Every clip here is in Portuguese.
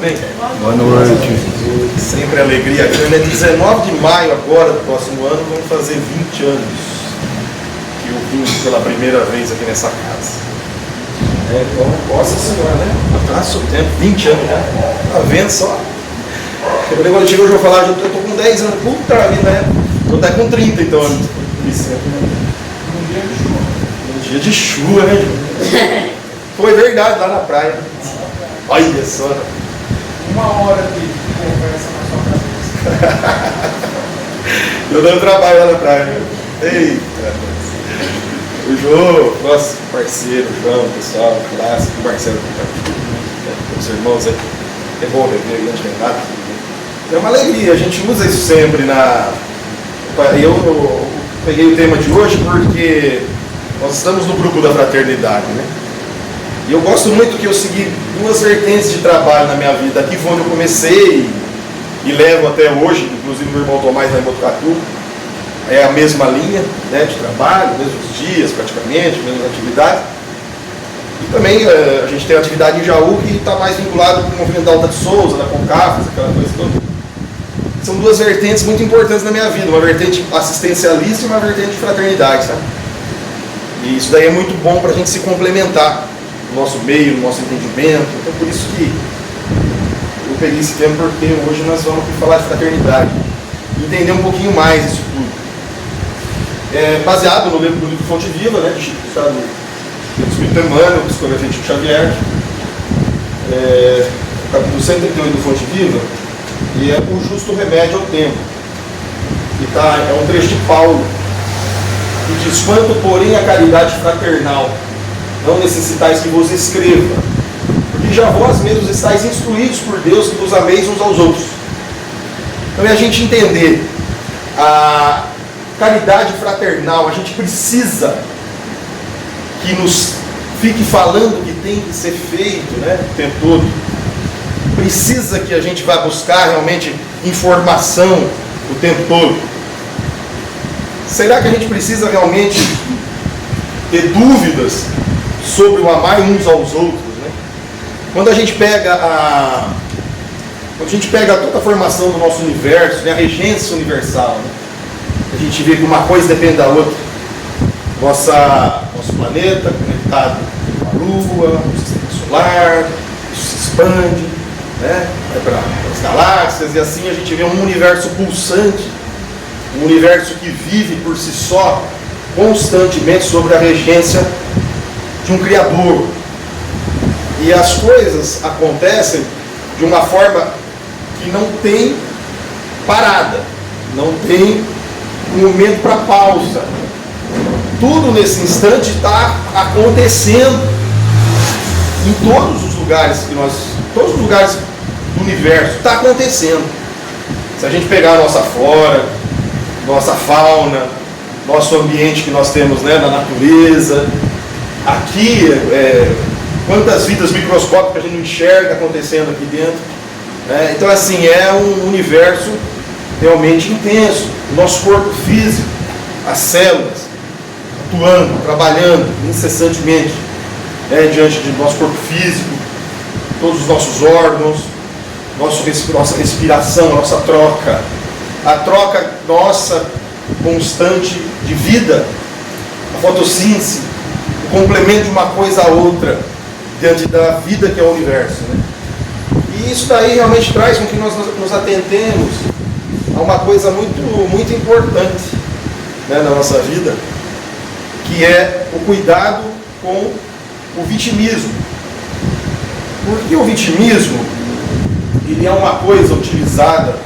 bem? Boa noite. Sempre alegria. Aqui, né? 19 de maio agora, do próximo ano, vamos fazer 20 anos que eu vim pela primeira vez aqui nessa casa. Então, nossa senhora, né? Passa o tempo, 20 anos já. Tá vendo só? Eu lembro quando chegou, eu vou falar, eu tô com 10 anos. Puta vida, né? Tô até com 30, então. Um dia de chuva, né, Ju? Foi verdade, lá na praia. Olha só. 1 hora de conversa na sua cabeça. Eu dando trabalho lá na praia. Eita. O João, nosso parceiro, o João, pessoal, clássico, o Marcelo, os irmãos aí. É bom rever o grande Renato. É uma alegria, a gente usa isso sempre na. Eu peguei o tema de hoje porque nós estamos no grupo da fraternidade, né? E eu gosto muito que eu segui 2 vertentes de trabalho na minha vida. Aqui foi onde eu comecei e levo até hoje, inclusive meu irmão Tomás lá em Botucatu. É a mesma linha, né, de trabalho, mesmos dias praticamente, mesmas atividades. E também a gente tem a atividade em Jaú que está mais vinculado com o movimento da Alta de Souza, da Concafas, aquela coisa toda. São 2 vertentes muito importantes na minha vida, uma vertente assistencialista e uma vertente de fraternidade, sabe? E isso daí é muito bom para a gente se complementar no nosso meio, no nosso entendimento. Então por isso que eu peguei esse tema, porque hoje nós vamos falar de fraternidade, entender um pouquinho mais isso tudo. Baseado no livro Fonte Viva, né, de Espírito Emmanuel, psicografia de Chico Xavier, o capítulo 138 do Fonte Viva, e é o justo remédio ao tempo. E é um trecho de Paulo, que diz: quanto, porém, a caridade fraternal, não necessitais que vos escreva, porque já vós mesmos estáis instruídos por Deus que vos ameis uns aos outros. Então é a gente entender a caridade fraternal. A gente precisa que nos fique falando que tem que ser feito, né, o tempo todo. Precisa que a gente vá buscar realmente informação o tempo todo. Será que a gente precisa realmente ter dúvidas sobre o amar uns aos outros, né? Quando a gente pega toda a formação do nosso universo, né, a regência universal, né? A gente vê que uma coisa depende da outra. Nosso planeta conectado com a Lua, o sistema solar, isso se expande, né? Vai para as galáxias, e assim a gente vê um universo pulsante, um universo que vive por si só, constantemente sobre a regência de um Criador. E as coisas acontecem de uma forma que não tem parada, não tem um momento para pausa. Tudo nesse instante está acontecendo em todos os lugares todos os lugares do universo está acontecendo. Se a gente pegar a nossa flora, nossa fauna, nosso ambiente que nós temos, né, na natureza, aqui, quantas vidas microscópicas a gente não enxerga acontecendo aqui dentro, né? Então assim, é um universo realmente intenso. O nosso corpo físico, as células atuando, trabalhando incessantemente, né, diante do nosso corpo físico, todos os nossos órgãos, nossa respiração, a nossa troca, a troca nossa constante de vida, a fotossíntese, o complemento de uma coisa a outra diante da vida que é o universo, né? E isso daí realmente traz com que nós nos atentemos a uma coisa muito, muito importante, né, na nossa vida, que é o cuidado com o vitimismo. Porque o vitimismo, ele é uma coisa utilizada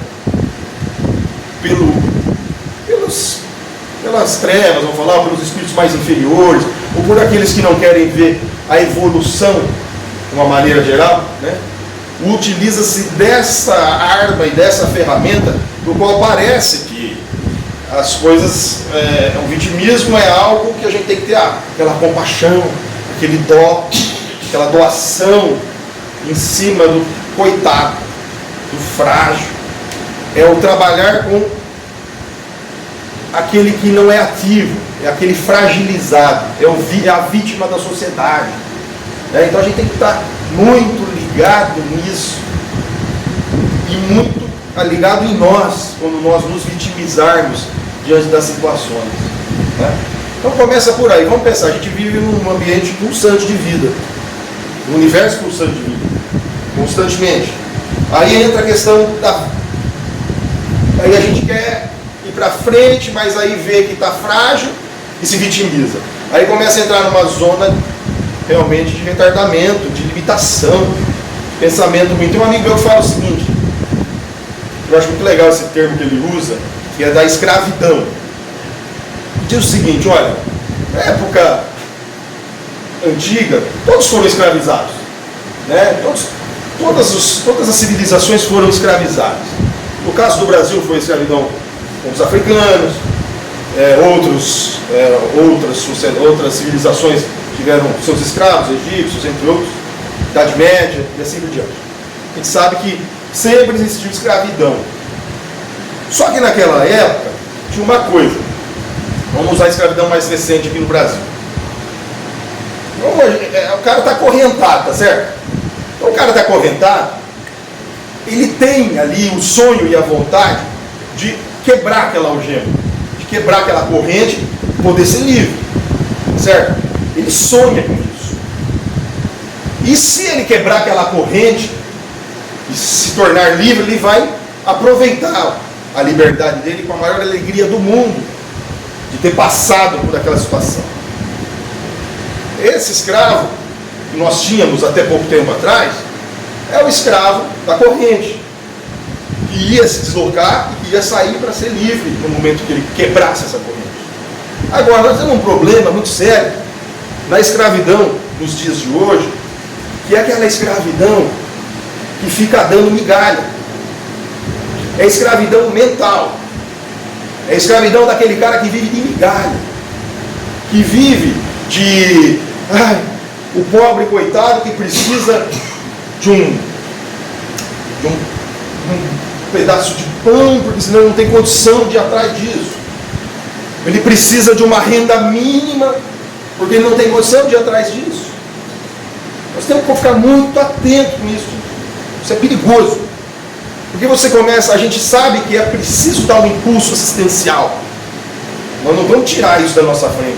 pelas trevas, vamos falar, pelos espíritos mais inferiores, ou por aqueles que não querem ver a evolução de uma maneira geral, né? Utiliza-se dessa arma e dessa ferramenta, do qual parece que as coisas, o vitimismo é algo que a gente tem que ter aquela compaixão, aquele dó, aquela doação em cima do coitado, do frágil. É o trabalhar com aquele que não é ativo, é aquele fragilizado, é a vítima da sociedade. Então a gente tem que estar muito ligado nisso, e muito ligado em nós, quando nós nos vitimizarmos diante das situações. Né? Então começa por aí, vamos pensar, a gente vive num ambiente pulsante de vida, um universo pulsante de vida, constantemente. Aí entra a questão da... Aí a gente quer ir para frente, mas aí vê que está frágil e se vitimiza. Aí começa a entrar numa zona realmente de retardamento, de limitação, pensamento ruim. Tem um amigo meu que fala o seguinte, eu acho muito legal esse termo que ele usa, que é da escravidão. Diz o seguinte, olha, na época antiga, todos foram escravizados, né? Todas as civilizações foram escravizadas. No caso do Brasil foi a escravidão com os africanos, outras civilizações tiveram seus escravos, egípcios, entre outros, Idade Média e assim por diante. A gente sabe que sempre existiu escravidão. Só que naquela época tinha uma coisa. Vamos usar a escravidão mais recente aqui no Brasil. O cara está acorrentado, tá certo? Então o cara está acorrentado, ele tem ali o sonho e a vontade de quebrar aquela algema, de quebrar aquela corrente, poder ser livre, certo? Ele sonha com isso. E se ele quebrar aquela corrente e se tornar livre, ele vai aproveitar a liberdade dele com a maior alegria do mundo, de ter passado por aquela situação. Esse escravo que nós tínhamos até pouco tempo atrás é o escravo da corrente, que ia se deslocar e que ia sair para ser livre no momento que ele quebrasse essa corrente. Agora, nós temos um problema muito sério na escravidão nos dias de hoje, que é aquela escravidão que fica dando migalha. É escravidão mental. É escravidão daquele cara que vive de migalha, que vive de o pobre coitado que precisa de um pedaço de pão, porque senão não tem condição de ir atrás disso. Ele precisa de uma renda mínima, porque ele não tem condição de ir atrás disso. Nós temos que ficar muito atento com isso. Isso é perigoso. Porque você começa, a gente sabe que é preciso dar um impulso assistencial. Nós não vamos tirar isso da nossa frente.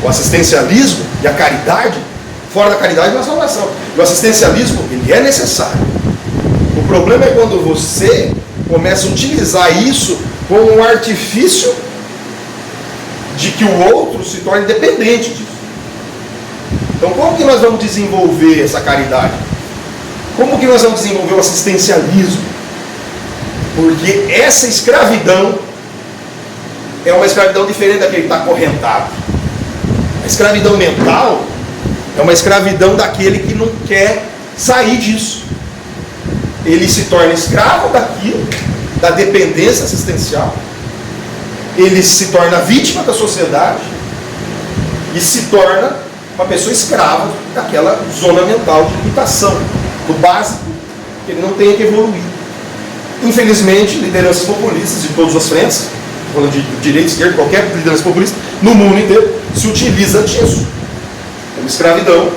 O assistencialismo e a caridade, fora da caridade não é salvação. O assistencialismo, ele é necessário. O problema é quando você começa a utilizar isso como um artifício de que o outro se torne dependente disso. Então como que nós vamos desenvolver essa caridade? Como que nós vamos desenvolver o assistencialismo? Porque essa escravidão é uma escravidão diferente daquele que está acorrentado. A escravidão mental é uma escravidão daquele que não quer sair disso. Ele se torna escravo daquilo, da dependência assistencial. Ele se torna vítima da sociedade e se torna uma pessoa escrava daquela zona mental de limitação, do básico, que ele não tem que evoluir. Infelizmente, lideranças populistas de todas as frentes, falando de direita, esquerda, qualquer liderança populista, no mundo inteiro, se utiliza disso. É uma escravidão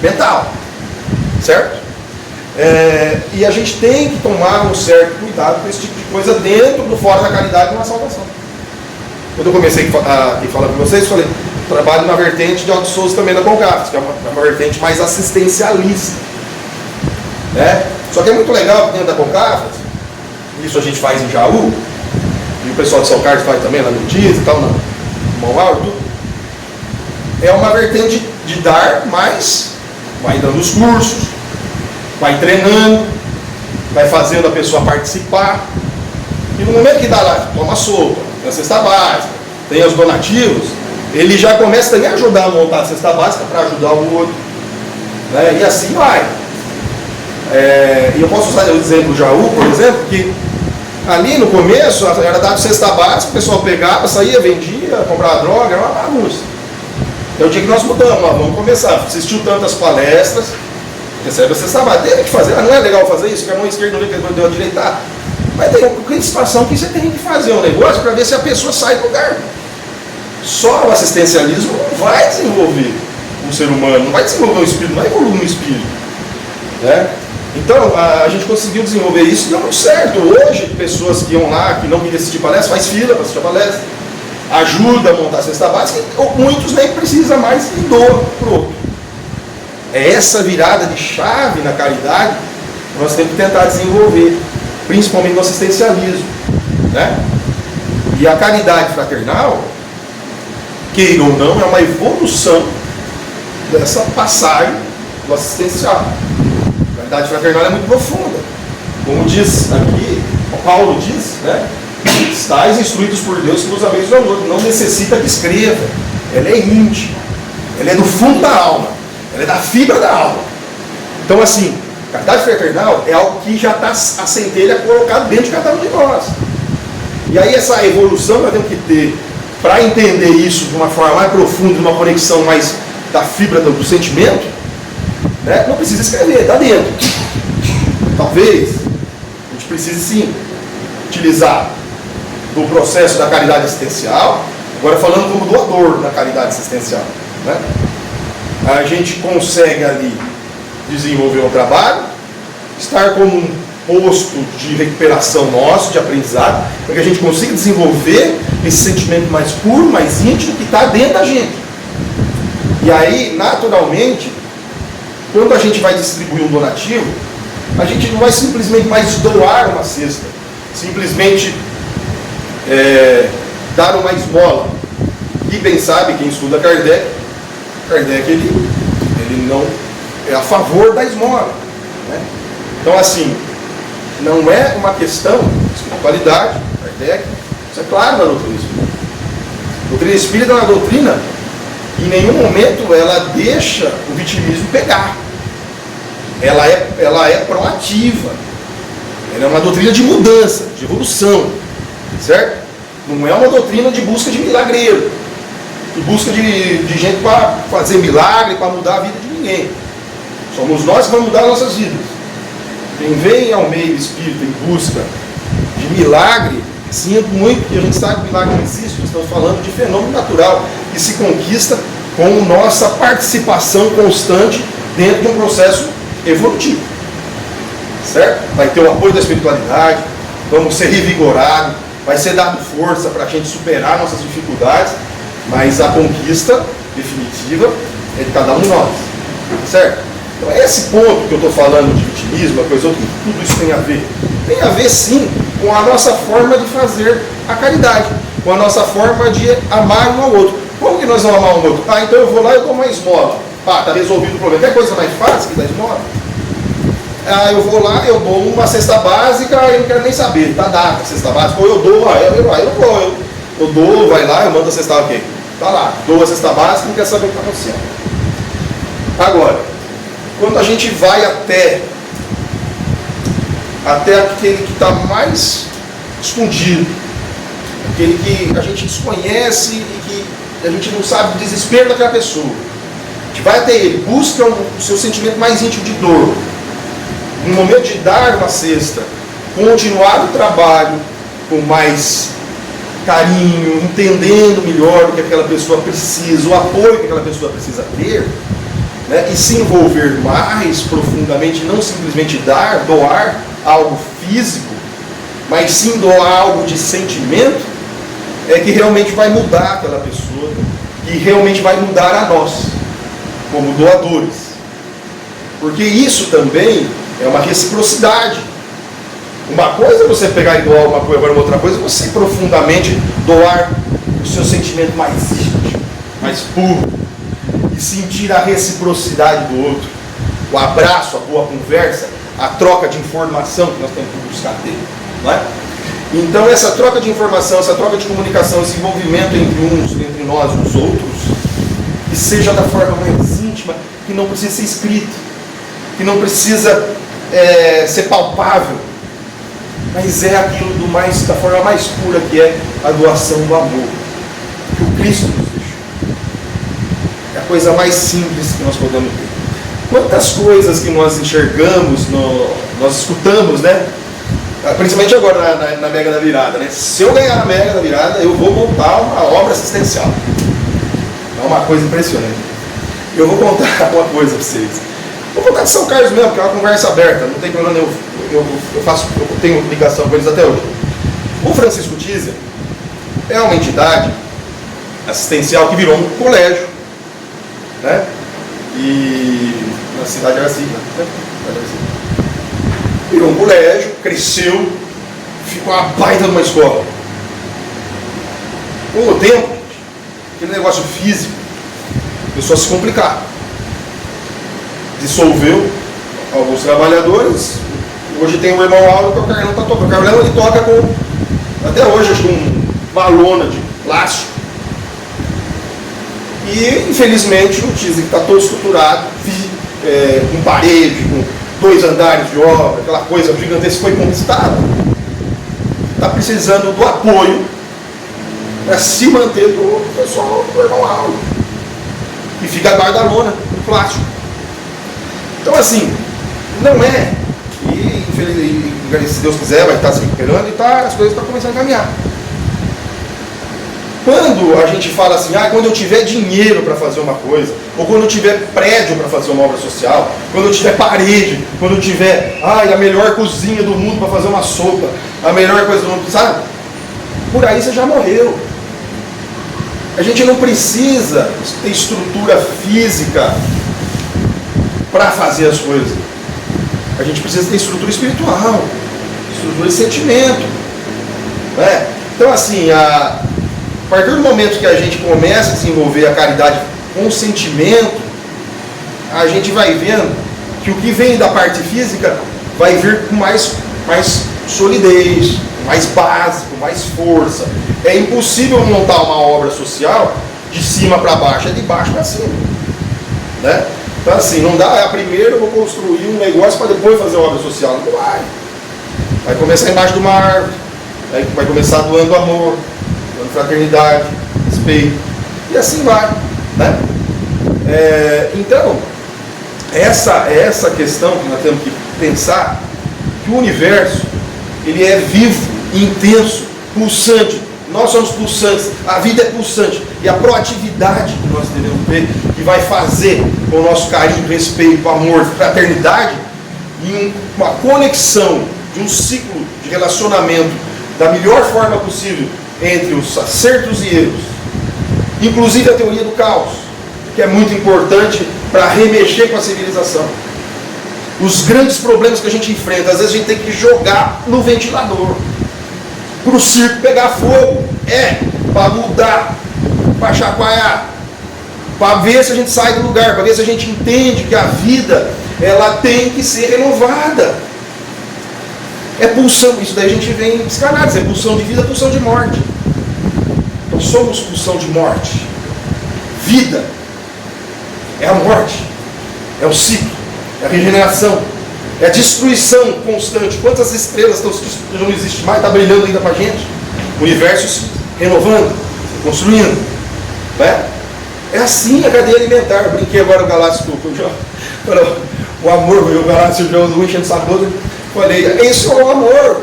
mental. Certo? E a gente tem que tomar um certo cuidado com esse tipo de coisa dentro do fora da caridade e uma salvação. Quando eu comecei a falar com vocês, eu falei, trabalho na vertente de Aldo Souza também da Concafes, que é uma vertente mais assistencialista. Né? Só que é muito legal que dentro da Concafes, isso a gente faz em Jaú, e o pessoal de São Carlos faz também lá no Diz e tal, no Mauá, tudo. É uma vertente de dar, mas vai dando os cursos, vai treinando, vai fazendo a pessoa participar. E no momento que dá lá, toma sopa, tem a cesta básica, tem os donativos, ele já começa também a ajudar a montar a cesta básica para ajudar o outro. Né? E assim vai. E eu posso usar o exemplo do Jaú, por exemplo, que ali no começo era dado cesta básica, o pessoal pegava, saía, vendia, comprava droga, era uma bagunça. É o dia que nós mudamos, vamos começar. Assistiu tantas palestras, recebe a cesta básica, teve que fazer, não é legal fazer isso, que a mão esquerda não vê que a mão deu a direita. Mas tem uma situação que você tem que fazer um negócio para ver se a pessoa sai do lugar. Só o assistencialismo não vai desenvolver um ser humano, não vai desenvolver um espírito, não vai evoluir um espírito. Né? Então, a gente conseguiu desenvolver isso e deu muito certo. Hoje, pessoas que iam lá, que não queriam assistir palestra, faz fila para assistir a palestra, ajuda a montar a cesta básica, e muitos nem precisam mais e doam para o outro. É essa virada de chave na caridade que nós temos que tentar desenvolver, principalmente no assistencialismo, né? E a caridade fraternal, queira ou não, é uma evolução dessa passagem do assistencial. A caridade fraternal é muito profunda. Como diz aqui, Paulo diz, né? Estais instruídos por Deus que vos ameis um ao outro. Não necessita que escreva. Ela é íntima. Ela é do fundo da alma. Ela é da fibra da alma. Então, assim, caridade fraternal é algo que já está a centelha colocado dentro de cada um de nós. E aí essa evolução nós temos que ter para entender isso de uma forma mais profunda, de uma conexão mais da fibra do sentimento, né? Não precisa escrever, está dentro. Talvez a gente precise sim utilizar do processo da caridade assistencial, agora falando como doador da caridade assistencial, né? A gente consegue ali desenvolver um trabalho, estar como um posto de recuperação nosso, de aprendizado, para que a gente consiga desenvolver esse sentimento mais puro, mais íntimo, que está dentro da gente. E aí, naturalmente, quando a gente vai distribuir um donativo, a gente não vai simplesmente mais doar uma cesta, simplesmente dar uma esmola. E bem sabe, quem estuda Kardec ele não é a favor da esmola, né? Então, assim, não é uma questão de espiritualidade, Kardec, isso é claro na doutrina espírita. A doutrina espírita é uma doutrina que em nenhum momento ela deixa o vitimismo pegar. Ela é proativa. Ela é uma doutrina de mudança, de evolução, certo? Não é uma doutrina de busca de milagreiro, de busca de gente para fazer milagre, para mudar a vida de ninguém. Somos nós que vamos mudar as nossas vidas. Quem vem ao meio espírita em busca de milagre, sinto muito, porque a gente sabe que milagre não existe, nós estamos falando de fenômeno natural que se conquista com nossa participação constante dentro de um processo evolutivo. Certo? Vai ter o apoio da espiritualidade, vamos ser revigorados, vai ser dado força para a gente superar nossas dificuldades, mas a conquista definitiva é de cada um de nós. Certo? Então é esse ponto que eu estou falando de vitimismo, a coisa, o que tudo isso tem a ver? Tem a ver sim com a nossa forma de fazer a caridade, com a nossa forma de amar um ao outro. Como que nós vamos amar um ao outro? Ah, então eu vou lá e dou uma esmola. Ah, está resolvido o problema. Quer coisa mais fácil que dar esmola? Ah, eu vou lá, eu dou uma cesta básica e não quero nem saber, tá dada a cesta básica, ou eu dou, eu dou, vai lá, eu mando a cesta, ok, tá lá, dou a cesta básica e não quero saber o que está acontecendo. Agora, quando a gente vai até aquele que está mais escondido, aquele que a gente desconhece e que a gente não sabe o desespero daquela pessoa, a gente vai até ele, busca o seu sentimento mais íntimo de dor, no momento de dar uma cesta, continuar o trabalho com mais carinho, entendendo melhor o que aquela pessoa precisa, o apoio que aquela pessoa precisa ter, né, e se envolver mais profundamente, não simplesmente doar algo físico, mas sim doar algo de sentimento, é que realmente vai mudar aquela pessoa e realmente vai mudar a nós, como doadores. Porque isso também é uma reciprocidade. Uma coisa é você pegar e doar uma coisa, agora outra coisa é você profundamente doar o seu sentimento mais íntimo, mais puro, e sentir a reciprocidade do outro, o abraço, a boa conversa, a troca de informação que nós temos que buscar ter, não é? Então essa troca de informação, essa troca de comunicação, esse envolvimento entre nós e os outros, que seja da forma mais íntima, que não precisa ser escrito, que não precisa ser palpável, mas é aquilo da forma mais pura, que é a doação do amor que o Cristo nos deixou. É a coisa mais simples que nós podemos ter. Quantas coisas que nós enxergamos, nós escutamos, né? Principalmente agora na Mega da Virada, né? Se eu ganhar na Mega da Virada, eu vou montar uma obra assistencial. É uma coisa impressionante. Eu vou contar uma coisa para vocês. Vou contar de São Carlos mesmo, que é uma conversa aberta, não tem problema nenhum. Eu tenho ligação com eles até hoje. O Francisco Tísia é uma entidade assistencial que virou um colégio, né? E na cidade de Araci, né? Virou um colégio, cresceu, ficou uma baita de uma escola. Com o tempo, aquele negócio físico começou a se complicar. Dissolveu alguns trabalhadores. Hoje tem o irmão Aldo, que é o Carlão está tocando. O Carlão ele toca com, até hoje, acho que uma lona de plástico. E infelizmente o Tísia, que está todo estruturado, com parede, com 2 andares de obra, aquela coisa gigantesca, foi conquistada. Está precisando do apoio para se manter do pessoal do irmão Aldo. E fica abaixo da lona, do plástico. Então assim, não é. E se Deus quiser, vai estar se recuperando e as coisas estão começando a caminhar. Quando a gente fala assim, quando eu tiver dinheiro para fazer uma coisa, ou quando eu tiver prédio para fazer uma obra social, quando eu tiver parede, quando eu tiver a melhor cozinha do mundo para fazer uma sopa, a melhor coisa do mundo, sabe? Por aí você já morreu. A gente não precisa ter estrutura física para fazer as coisas. A gente precisa ter estrutura espiritual, estrutura de sentimento, né? Então assim, a partir do momento que a gente começa a desenvolver a caridade com sentimento, a gente vai vendo que o que vem da parte física vai vir com mais solidez, mais base, com mais força. É impossível montar uma obra social de cima para baixo, é de baixo para cima, né? Então assim, não dá, primeiro eu vou construir um negócio para depois fazer uma obra social. Não vai. Vai começar embaixo de uma árvore, vai começar doando amor, doando fraternidade, respeito, e assim vai, né? Então, essa questão que nós temos que pensar, que o universo, ele é vivo, intenso, pulsante. Nós somos pulsantes, a vida é pulsante. E a proatividade que nós devemos ter, que vai fazer com o nosso carinho, respeito, amor, fraternidade, em uma conexão de um ciclo de relacionamento da melhor forma possível entre os acertos e erros. Inclusive a teoria do caos, que é muito importante para remexer com a civilização. Os grandes problemas que a gente enfrenta, às vezes a gente tem que jogar no ventilador para o circo pegar fogo, para mudar, para chacoalhar, para ver se a gente sai do lugar, para ver se a gente entende que a vida ela tem que ser renovada. É pulsão, isso daí a gente vem em psicanálise, é pulsão de vida, pulsão de morte. Nós somos pulsão de morte. Vida é a morte, é o ciclo, é a regeneração, é a destruição constante. Quantas estrelas já não existem mais, está brilhando ainda para a gente? O universo se renovando, se construindo, né? É assim a cadeia alimentar. Eu brinquei agora o Galácio com o João. O amor, o Galácio e o João enchendo o saco. Falei, esse é o amor.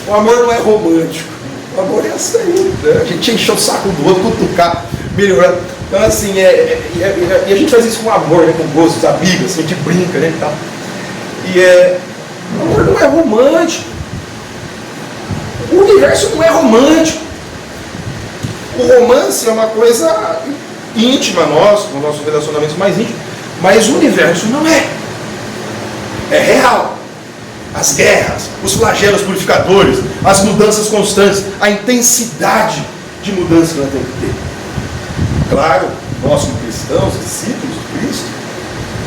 O amor não é romântico. O amor é isso aí, né? A gente enche o saco do outro, cutucar, melhorar. Então assim, e a gente faz isso com amor, né? Com gosto, os amigos, assim, a gente brinca, né? Tal. O amor não é romântico. O universo não é romântico. O romance é uma coisa íntima nossa, nos nossos relacionamentos mais íntimos, mas o universo não é. É real. As guerras, os flagelos purificadores, as mudanças constantes, a intensidade de mudança que nós temos que ter. Claro, nós como cristãos, discípulos de Cristo,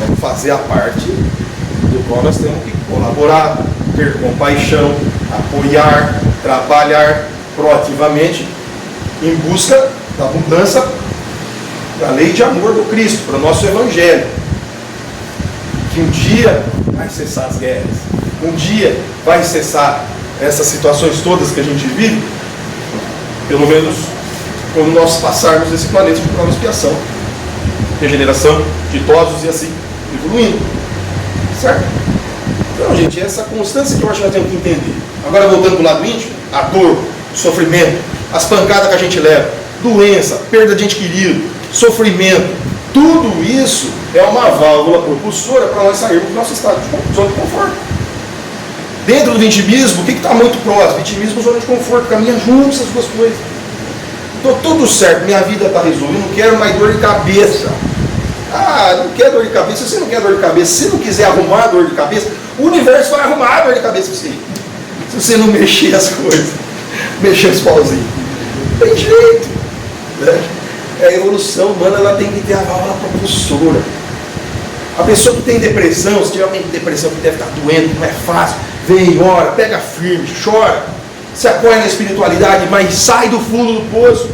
vamos fazer a parte do qual nós temos que colaborar, ter compaixão, apoiar, trabalhar proativamente em busca da mudança da lei de amor do Cristo, para o nosso Evangelho. Que um dia vai cessar as guerras, um dia vai cessar essas situações todas que a gente vive, pelo menos quando nós passarmos esse planeta de prova e expiação, regeneração de idosos e assim evoluindo, certo? Então, gente, essa constância que eu acho que nós temos que entender. Agora, voltando para o lado íntimo, a dor, o sofrimento, as pancadas que a gente leva, doença, perda de ente querido, sofrimento, Tudo isso é uma válvula propulsora para nós sairmos do nosso estado de zona de conforto. Dentro do vitimismo, o que está muito próximo? Vitimismo e zona de conforto, caminha junto essas duas coisas. Estou tudo certo, minha vida está resolvida, não quero mais dor de cabeça. Ah, não quer dor de cabeça. Se você não quer dor de cabeça, se não quiser arrumar dor de cabeça, o universo vai arrumar a dor de cabeça para você. Se você não mexer as coisas, mexer os pauzinhos. Não tem jeito. Né? A evolução humana ela tem que ter a válvula propulsora. A pessoa que tem depressão, se tiver alguém com depressão que deve estar doendo, não é fácil, vem, ora, pega firme, chora, se apoia na espiritualidade, mas sai do fundo do poço.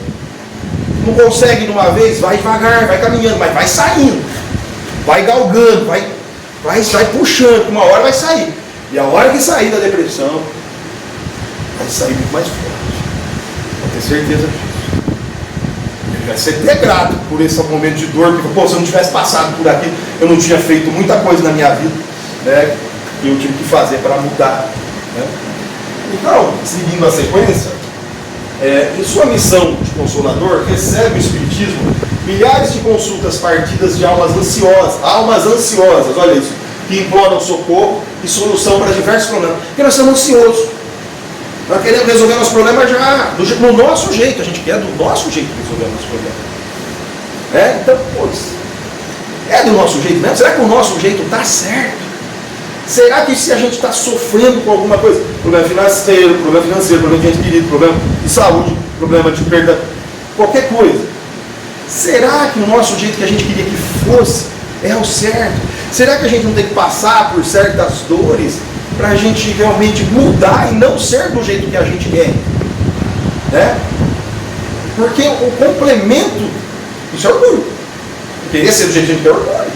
Não consegue de uma vez, vai devagar, vai caminhando, mas vai saindo, vai galgando, vai puxando, uma hora vai sair. E a hora que sair da depressão, vai sair muito mais forte. Pode ter certeza disso. Ele vai ser até grato por esse momento de dor, porque, pô, se eu não tivesse passado por aquilo, eu não tinha feito muita coisa na minha vida, né, que eu tive que fazer para mudar. Né? Então, seguindo a sequência, em sua missão de consolador, recebe o Espiritismo milhares de consultas partidas de almas ansiosas, olha isso, que imploram socorro e solução para diversos problemas. Porque nós somos ansiosos. Nós queremos resolver nosso problema já no nosso jeito. A gente quer do nosso jeito resolver o nosso problema. Então, é do nosso jeito mesmo? Será que o nosso jeito está certo? Será que se a gente está sofrendo com alguma coisa, problema financeiro, problema de ente querido, problema de saúde, problema de perda, qualquer coisa, será que o nosso jeito que a gente queria que fosse é o certo? Será que a gente não tem que passar por certas dores para a gente realmente mudar e não ser do jeito que a gente quer? Né? Porque o complemento, isso é orgulho. Querer ser do jeito que a gente quer é orgulho.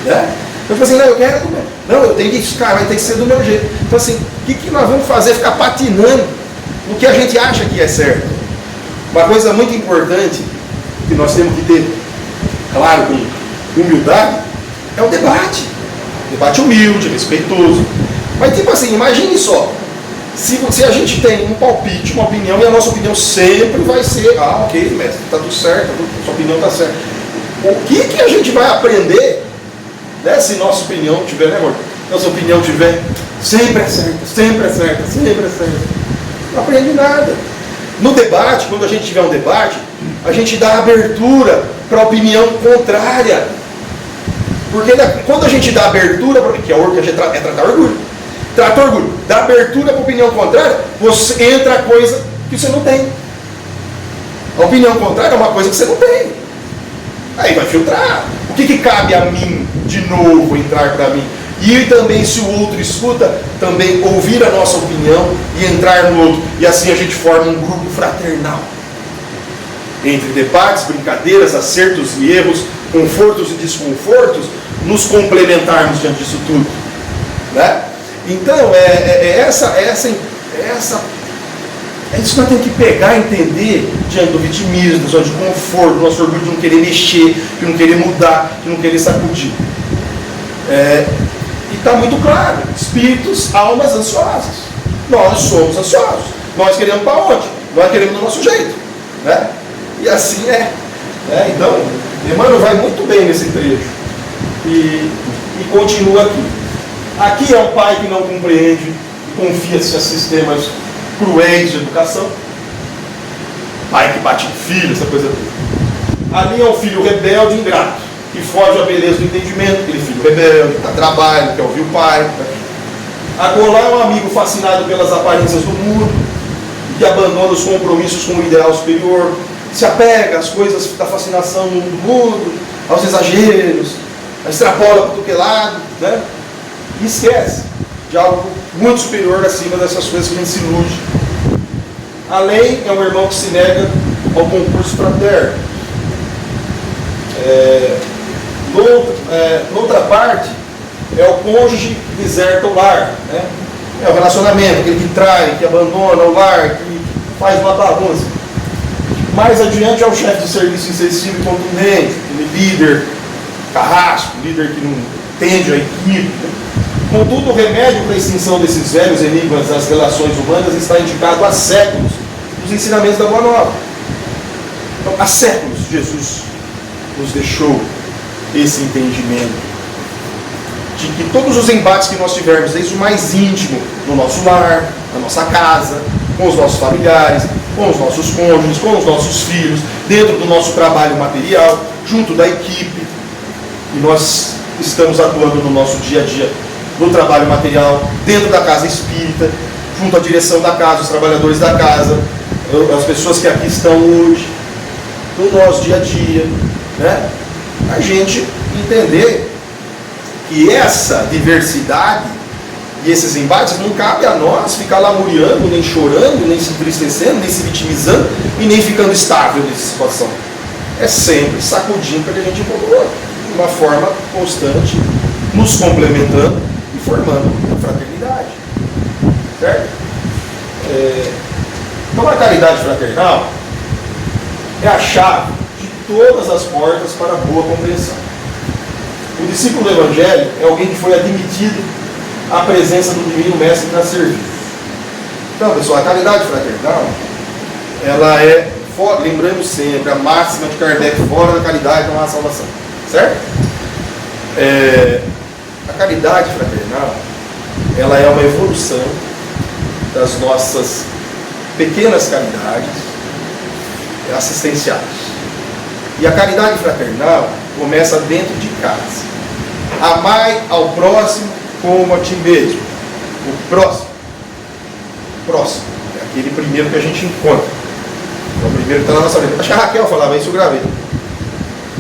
Né? Eu falei assim, não, eu quero do meu. Não, eu tenho que ficar, vai ter que ser do meu jeito. Então assim, o que nós vamos fazer? Ficar patinando no que a gente acha que é certo. Uma coisa muito importante que nós temos que ter, claro, com humildade, é o debate. Debate humilde, respeitoso. Mas tipo assim, imagine só, se a gente tem um palpite, uma opinião, e a nossa opinião sempre vai ser, ok, mestre, está tudo certo, sua opinião está certa. O que a gente vai aprender, né, se nossa opinião tiver, né, amor? Nossa opinião tiver sempre é certa, sempre é certa, sempre é certa. Não aprende nada. No debate, quando a gente tiver um debate, a gente dá abertura para a opinião contrária. Porque quando a gente dá abertura, que é tratar orgulho, trata orgulho, dá abertura para a opinião contrária, você entra a coisa que você não tem. A opinião contrária é uma coisa que você não tem. Aí vai filtrar. O que cabe a mim, de novo, entrar para mim? E também, se o outro escuta, também ouvir a nossa opinião e entrar no outro. E assim a gente forma um grupo fraternal. Entre debates, brincadeiras, acertos e erros, confortos e desconfortos, nos complementarmos diante disso tudo. Né? Então, é isso que nós temos que pegar e entender diante do vitimismo, da zona de conforto, do nosso orgulho de não querer mexer, de não querer mudar, de não querer sacudir. E está muito claro, espíritos, almas ansiosas. Nós somos ansiosos. Nós queremos para onde? Nós queremos do nosso jeito. Né? E assim é. Né? Então, Emmanuel vai muito bem nesse trecho. E continua aqui. Aqui é um pai que não compreende, confia-se a sistemas cruéis de educação. Pai que bate em filho, essa coisa toda. Ali é um filho rebelde e ingrato, que foge à beleza do entendimento, aquele filho rebelde, que dá trabalho, quer ouvir o pai. Acolá é um amigo fascinado pelas aparências do mundo, que abandona os compromissos com o ideal superior, se apega às coisas da fascinação do mundo, aos exageros, extrapola para tudo que é lado, né? E esquece de algo muito superior acima dessas coisas que a gente se ilude. Além, é um irmão que se nega ao concurso fraterno. Noutra parte, é o cônjuge que deserta o lar. Né? É o relacionamento, aquele que trai, que abandona o lar, que faz uma bagunça. Mais adiante é o chefe de serviço insensível e contundente, aquele líder carrasco, líder que não tende a equipe. Contudo, o remédio para a extinção desses velhos enigmas das relações humanas está indicado há séculos nos ensinamentos da Boa Nova. Então, há séculos Jesus nos deixou esse entendimento de que todos os embates que nós tivermos, desde o mais íntimo, no nosso lar, na nossa casa, com os nossos familiares, com os nossos cônjuges, com os nossos filhos, dentro do nosso trabalho material, junto da equipe, e nós estamos atuando no nosso dia a dia, no trabalho material, dentro da casa espírita, junto à direção da casa, os trabalhadores da casa, as pessoas que aqui estão hoje, no nosso dia a dia, né? A gente entender que essa diversidade e esses embates não cabe a nós ficar lamuriando, nem chorando, nem se entristecendo, nem se vitimizando e nem ficando estável nessa situação. É sempre sacudindo para que a gente evolua de uma forma constante, nos complementando e formando fraternidade. Certo? Então a caridade fraternal é a chave de todas as portas para a boa compreensão. O discípulo do Evangelho é alguém que foi admitido à presença do Divino Mestre para servir. Então, pessoal, a caridade fraternal, ela é, lembrando sempre, a máxima de Kardec: fora da caridade não há salvação. Certo? A caridade fraternal, ela é uma evolução das nossas pequenas caridades assistenciais. E a caridade fraternal começa dentro de casa. Amai ao próximo como a ti mesmo. O próximo. É aquele primeiro que a gente encontra. É o primeiro que está na nossa vida. Acho que a Raquel falava isso, eu gravei.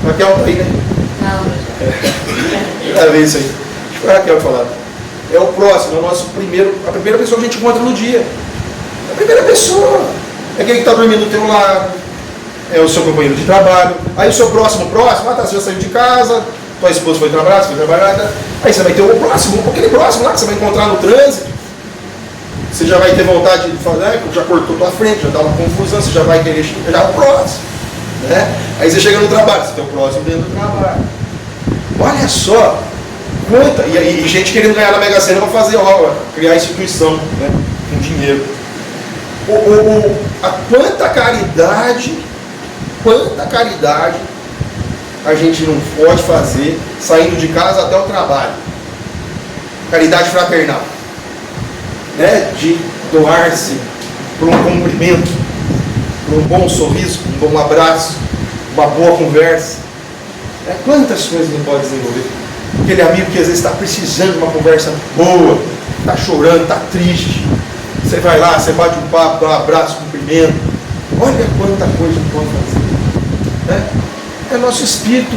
Raquel está aí, né? Não. Eu gravei isso aí. Acho que foi a Raquel que falava. É o próximo, é o nosso primeiro, a primeira pessoa que a gente encontra no dia. É a primeira pessoa. É aquele que está dormindo do teu lado. É o seu companheiro de trabalho. Aí o seu próximo, você já saiu de casa, tua esposa foi trabalhar, você foi trabalhar. Aí você vai ter o próximo, aquele próximo lá que você vai encontrar no trânsito. Você já vai ter vontade de falar, já cortou tua frente, já dá uma confusão, você já vai querer chegar o próximo. Né? Aí você chega no trabalho, você tem o próximo dentro do trabalho. Olha só, quanta, e gente querendo ganhar na Mega Sena para fazer obra, criar instituição, né, com dinheiro. Quanta caridade a gente não pode fazer saindo de casa até o trabalho. Caridade fraternal, né? De doar-se por um cumprimento, por um bom sorriso, um bom abraço, uma boa conversa. Quantas coisas não pode desenvolver? Aquele amigo que às vezes está precisando de uma conversa boa, está chorando, está triste. Você vai lá, você bate um papo, dá um abraço, cumprimento. Olha quanta coisa não pode fazer. É nosso espírito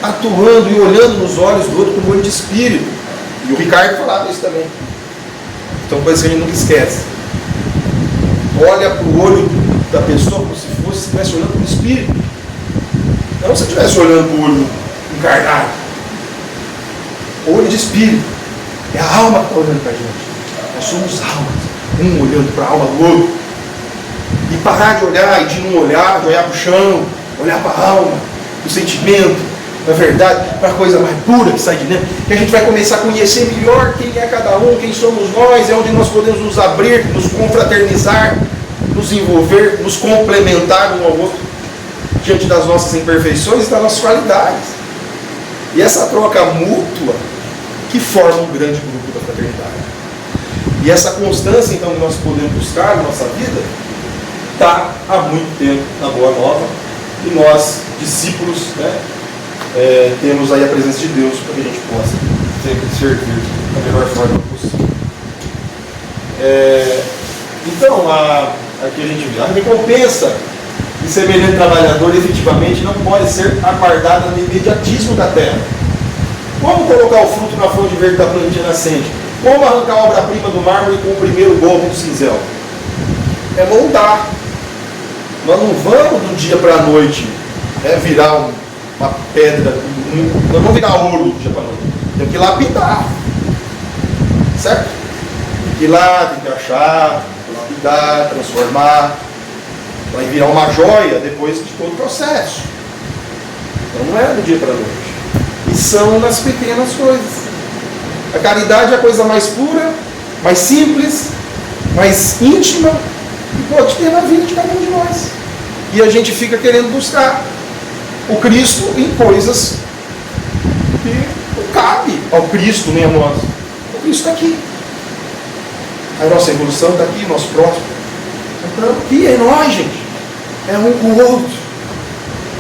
atuando e olhando nos olhos do outro com o olho de espírito. E o Ricardo falava isso também. Então, coisa que a gente nunca esquece. Olha para o olho da pessoa como se estivesse olhando para o espírito. Não se estivesse olhando para o olho encarnado. O olho de espírito. É a alma que está olhando para a gente. Nós somos almas. Um olhando para a alma do outro. E parar de olhar e de não olhar, de olhar para o chão, olhar para a alma, o sentimento, a verdade, para a coisa mais pura que sai de dentro, que a gente vai começar a conhecer melhor quem é cada um, quem somos nós, é onde nós podemos nos abrir, nos confraternizar, nos envolver, nos complementar um ao outro, diante das nossas imperfeições e das nossas qualidades. E essa troca mútua que forma um grande grupo da fraternidade. E essa constância, então, que nós podemos buscar na nossa vida, está há muito tempo na Boa Nova, e nós, discípulos, né, temos aí a presença de Deus para que a gente possa sempre servir da melhor forma possível. Então, aqui a gente vê, a recompensa de semelhante trabalhador efetivamente não pode ser aguardada no imediatismo da terra. Como colocar o fruto na fonte verde da plantinha nascente? Como arrancar a obra-prima do mármore com o primeiro golpe do cinzel? É moldar. Nós não vamos do dia para a noite virar uma pedra, nós não vamos virar ouro do dia para a noite. Tem que lapidar. Certo? Tem que ir lá, tem que achar, lapidar, transformar. Vai virar uma joia depois de todo o processo. Então não é do dia para a noite. E são nas pequenas coisas. A caridade é a coisa mais pura, mais simples, mais íntima que pode ter na vida de cada um de nós. E a gente fica querendo buscar o Cristo em coisas porque não cabe ao Cristo nem a nós. O Cristo está aqui. A nossa evolução está aqui, nosso próximo. Então, aqui é nós, gente. É um com o outro.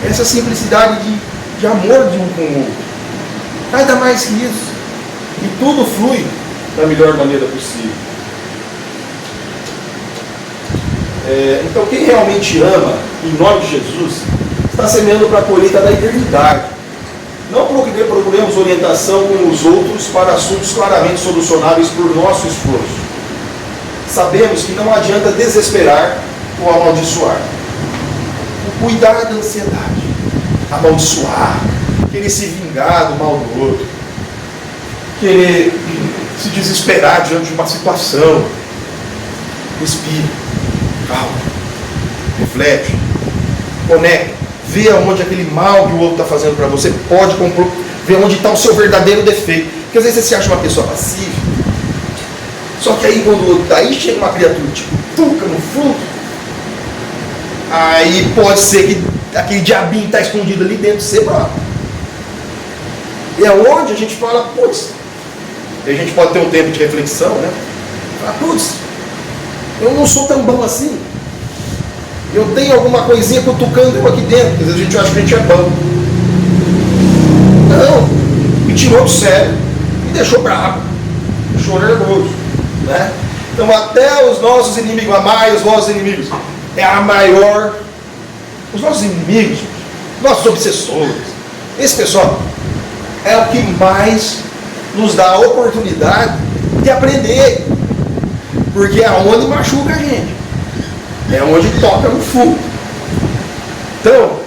Essa simplicidade de amor de um com o outro. Nada mais que isso. E tudo flui da melhor maneira possível. Então, quem realmente ama, em nome de Jesus, está semeando para a colheita da eternidade. Não procuremos orientação com os outros para assuntos claramente solucionáveis por nosso esforço. Sabemos que não adianta desesperar ou amaldiçoar. Cuidar da ansiedade, amaldiçoar, querer se vingar do mal do outro, querer se desesperar diante de uma situação. Respira, calma, reflete, conecta, vê aonde aquele mal que o outro está fazendo para você pode compor, vê onde está o seu verdadeiro defeito. Porque às vezes você se acha uma pessoa passiva, só que aí quando daí chega uma criatura tipo tuca no fundo, aí pode ser que aquele diabinho está escondido ali dentro de você, brother. E é onde a gente fala, putz, e a gente pode ter um tempo de reflexão, né? Fala, putz, eu não sou tão bom assim. Eu tenho alguma coisinha cutucando eu aqui dentro. Às vezes a gente acha que a gente é bom. Não, me tirou do sério, me deixou bravo, me deixou nervoso, né? Então até os nossos inimigos, amai os vossos inimigos, é a maior. Os nossos inimigos, nossos obsessores, esse pessoal é o que mais nos dá a oportunidade de aprender, porque é onde machuca a gente, é onde toca no fundo. Então,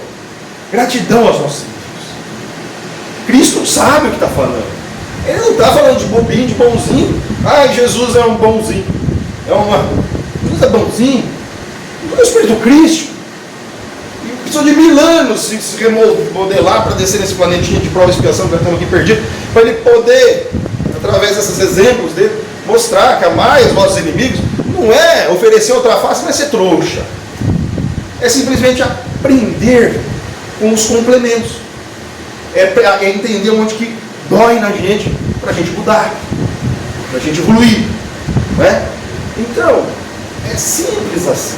gratidão aos nossos inimigos. Cristo sabe o que está falando. Ele não está falando de bobinho, de bonzinho. Ah, Jesus é um bonzinho. Jesus é bonzinho. O Espírito Cristo precisou de 1000 anos se remodelar para descer nesse planetinha de prova e expiação que nós estamos aqui perdidos, para ele poder, através desses exemplos dele, mostrar que amar os vossos inimigos não é oferecer outra face, não é ser trouxa. É simplesmente aprender com os complementos. É entender onde que dói na gente, para a gente mudar, para a gente evoluir. Não é? Então, é simples assim.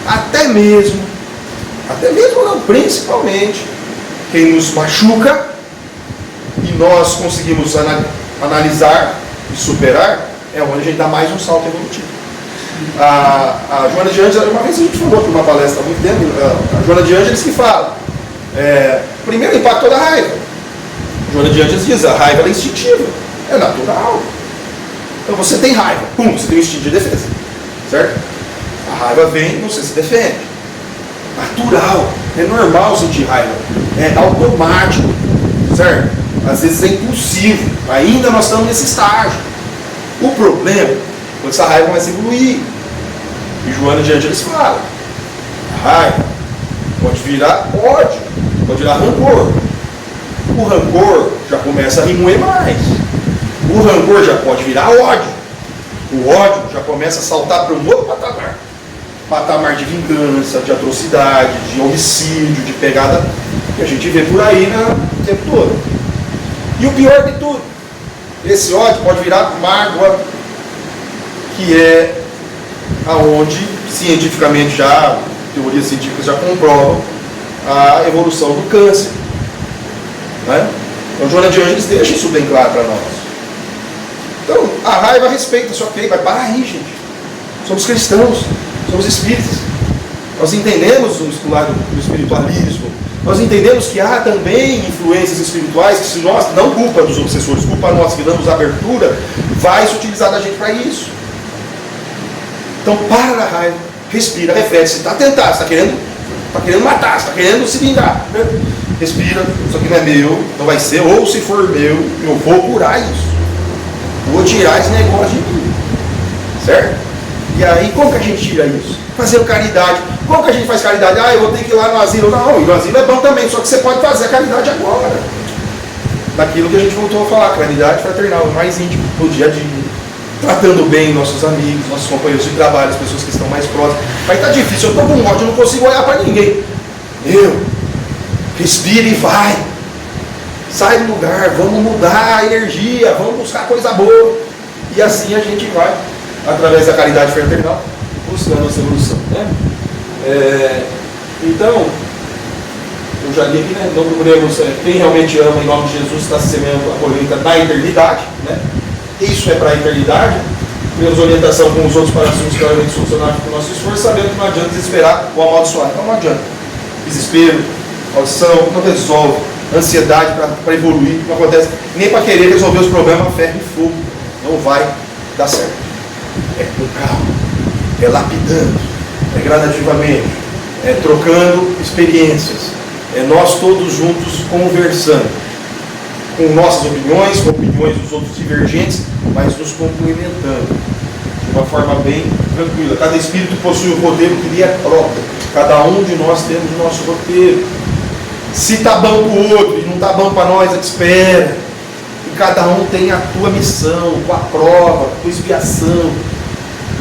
Até mesmo não, principalmente, quem nos machuca e nós conseguimos analisar e superar, é onde a gente dá mais um salto evolutivo. A Joana de Ângeles, uma vez a gente falou aqui uma palestra há muito tempo, a Joana de Ângeles que fala, primeiro impacto da raiva. A Joana de Ângeles diz, a raiva é instintiva, é natural. Então você tem raiva, você tem um instinto de defesa, certo? A raiva vem, você se defende. Natural, é normal sentir raiva, é automático, certo? Às vezes é impulsivo, ainda nós estamos nesse estágio. O problema é quando essa raiva começa a evoluir. E Joana de Ângeles fala, a raiva pode virar ódio, pode virar rancor. O rancor já começa a remoer mais. O rancor já pode virar ódio. O ódio já começa a saltar para um outro patamar. Patamar de vingança, de atrocidade, de homicídio, de pegada que a gente vê por aí o tempo todo. E o pior de tudo, esse ódio pode virar mágoa, que é aonde cientificamente já, teorias científicas já comprovam a evolução do câncer. Né? Então Joana de Ângeles deixa isso bem claro para nós. Então a raiva respeita, só que vai parar aí, gente. Somos cristãos. Somos espíritas. Nós entendemos o lado do espiritualismo. Nós entendemos que há também influências espirituais que, se nós, não culpa dos obsessores, culpa nossa que damos abertura, vai se utilizar da gente para isso. Então para na raiva, respira, reflete. Você está tentado, você está querendo matar, você está querendo se vingar. Respira, isso aqui não é meu, não vai ser, ou se for meu, eu vou curar isso. Vou tirar esse negócio de mim. Certo? E aí, como que a gente tira isso? Fazendo caridade. Como que a gente faz caridade? Eu vou ter que ir lá no asilo. Não, e no asilo é bom também, só que você pode fazer a caridade agora. Daquilo que a gente voltou a falar, caridade fraternal, mais íntimo, no dia a dia. Tratando bem nossos amigos, nossos companheiros de trabalho, as pessoas que estão mais próximas. Mas tá difícil, eu tô com ódio, eu não consigo olhar para ninguém. Respira e vai. sai do lugar, vamos mudar a energia, vamos buscar coisa boa. E assim a gente vai, através da caridade fraternal, buscando essa evolução, né? Então, eu já li aqui, né? Não procuremos, quem realmente ama em nome de Jesus está semeando a colheita na eternidade, né? Isso é para a eternidade. Temos orientação com os outros assuntos claramente solucionados com o nosso esforço, sabendo que não adianta desesperar ou amaldiçoar. Então não adianta. Desespero, maldição, não resolve. Ansiedade para evoluir, não acontece. Nem para querer resolver os problemas, ferro e fogo. Não vai dar certo. É com calma, é lapidando, é gradativamente, é trocando experiências, é nós todos juntos conversando, com nossas opiniões, com opiniões dos outros divergentes, mas nos complementando de uma forma bem tranquila. Cada espírito possui o roteiro que lhe é próprio. Cada um de nós temos o nosso roteiro. Se está bom para o outro e não está bom para nós, a gente espera. E cada um tem a tua missão, a tua prova, a tua expiação.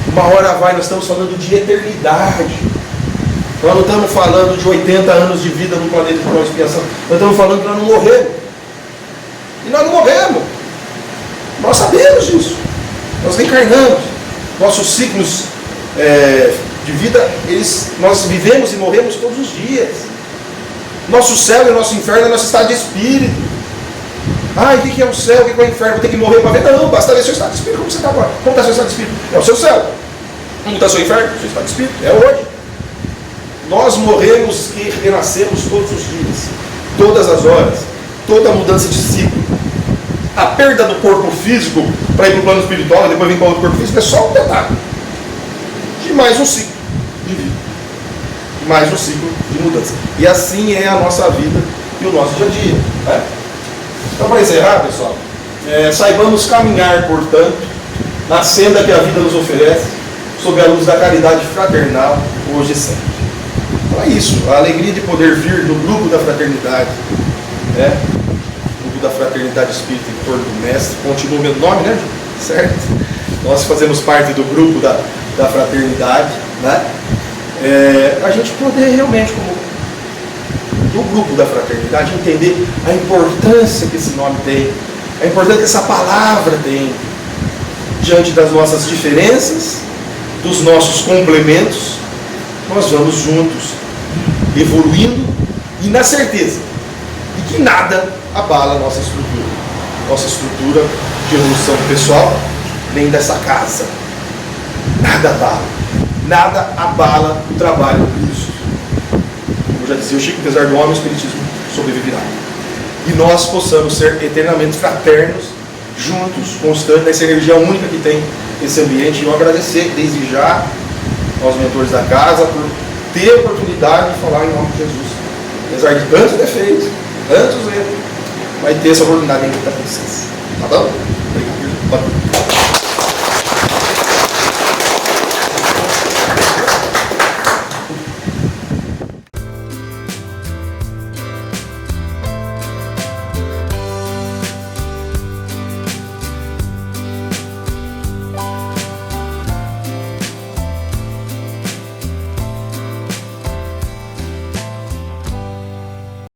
Uma hora vai, nós estamos falando de eternidade. Nós não estamos falando de 80 anos de vida no planeta de prova e expiação. Nós estamos falando que nós não morremos. E nós não morremos. Nós sabemos disso. Nós reencarnamos. Nossos ciclos de vida, nós vivemos e morremos todos os dias. Nosso céu e o nosso inferno é nosso estado de espírito. Ah, e o que é o céu? O que é o inferno? Vou ter que morrer para ver? Não, basta ver seu estado de espírito. Como você está agora? Como está seu estado de espírito? É o seu céu. Como está seu inferno? Seu estado de espírito. É hoje. Nós morremos e renascemos todos os dias. Todas as horas. Toda mudança de ciclo. A perda do corpo físico para ir para o plano espiritual e depois vir para o corpo físico é só um detalhe de mais um ciclo de vida, mais um ciclo de mudança. E assim é a nossa vida e o nosso dia a dia, né? Então, para encerrar, pessoal, saibamos caminhar, portanto, na senda que a vida nos oferece, sob a luz da caridade fraternal, hoje e sempre. Então é isso, a alegria de poder vir do grupo da fraternidade, né? Da Fraternidade Espírita em torno do Mestre, continua o meu nome, né? Certo? Nós fazemos parte do grupo da Fraternidade, né? A gente poder realmente, como do grupo da Fraternidade, entender a importância que esse nome tem, a importância que essa palavra tem, diante das nossas diferenças, dos nossos complementos, nós vamos juntos, evoluindo e na certeza de que nada abala a nossa estrutura de evolução pessoal, nem dessa casa. Nada abala o trabalho do Cristo. Como já dizia o Chico, apesar do homem, o Espiritismo sobreviverá. E nós possamos ser eternamente fraternos, juntos, constantes, nessa energia única que tem esse ambiente. E eu agradecer desde já aos mentores da casa por ter a oportunidade de falar em nome de Jesus. Apesar de tantos defeitos, tantos erros, vai ter essa oportunidade em muita consciência. Tá bom? Obrigado.